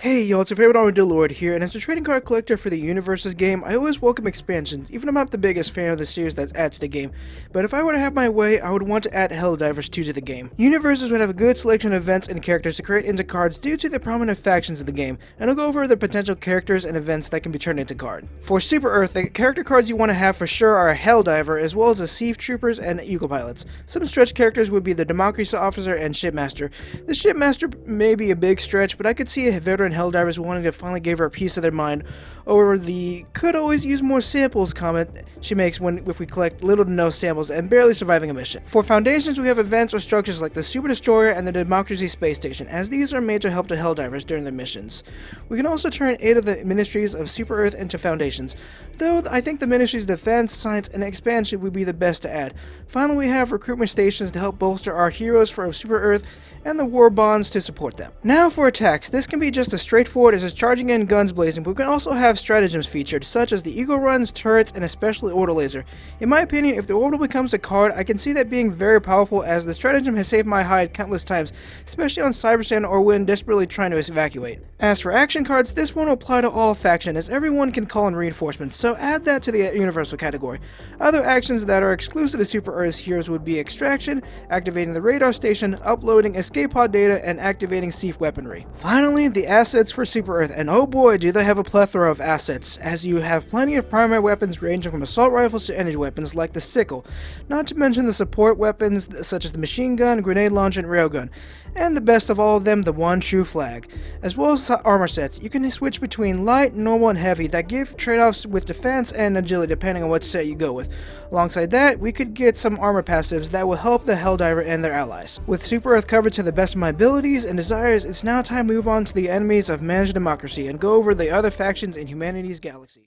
Hey y'all, it's your favorite Armadillo Lord here, and as a trading card collector for the UniVersus game, I always welcome expansions, even if I'm not the biggest fan of the series that's added to the game. But if I were to have my way, I would want to add Helldivers 2 to the game. UniVersus would have a good selection of events and characters to create into cards due to the prominent factions of the game, and I'll go over the potential characters and events that can be turned into card. For Super Earth, the character cards you want to have for sure are Helldiver, as well as the Siege Troopers and Eagle Pilots. Some stretch characters would be the Democracy Officer and Shipmaster. The Shipmaster may be a big stretch, but I could see a veteran Helldivers wanting to finally give her a piece of their mind over the "could always use more samples" comment she makes if we collect little to no samples and barely surviving a mission. For foundations, we have events or structures like the Super Destroyer and the Democracy Space Station, as these are made to help the Helldivers during their missions. We can also turn 8 of the Ministries of Super Earth into foundations, though I think the Ministries of Defense, Science, and Expansion would be the best to add. Finally, we have recruitment stations to help bolster our heroes for Super Earth and the war bonds to support them. Now for attacks, this can be just as straightforward as charging in guns blazing, but we can also have stratagems featured, such as the Eagle Runs, turrets, and especially Orbital Laser. In my opinion, if the Orbital becomes a card, I can see that being very powerful, as the stratagem has saved my hide countless times, especially on Cybersand or when desperately trying to evacuate. As for action cards, this won't apply to all factions, as everyone can call in reinforcements, so add that to the universal category. Other actions that are exclusive to Super Earth's heroes would be extraction, activating the radar station, uploading escape pod data, and activating siege weaponry. Finally, the assets for Super Earth, and oh boy do they have a plethora of assets, as you have plenty of primary weapons ranging from assault rifles to energy weapons like the sickle, not to mention the support weapons such as the machine gun, grenade launcher, and railgun, and the best of all of them, the one true flag. As well as armor sets, you can switch between light, normal, and heavy that give trade-offs with defense and agility depending on what set you go with. Alongside that, we could get some armor passives that will help the Helldiver and their allies. With Super Earth covered to the best of my abilities and desires, it's now time to move on to the enemies of managed democracy and go over the other factions in humanity's galaxy.